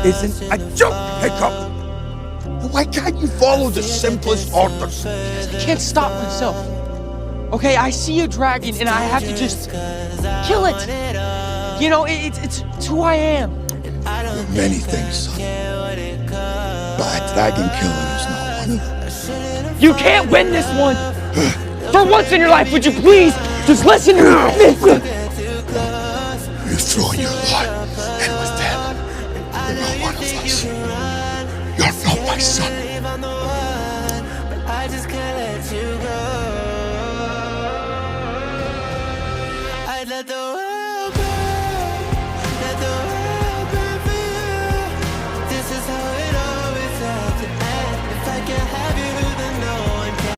isn't a joke, Hiccup. Why can't you follow the simplest orders? I can't stop myself. Okay, I see a dragon and I have to just kill it. You know, it's who I am. You're many things, son. But dragon killing is not one of them. You can't win this one. For once in your life, would you please just listen to me? You've thrown your lot in with them. You're not one of us. You're not my son. I just can't let you go. I'd let the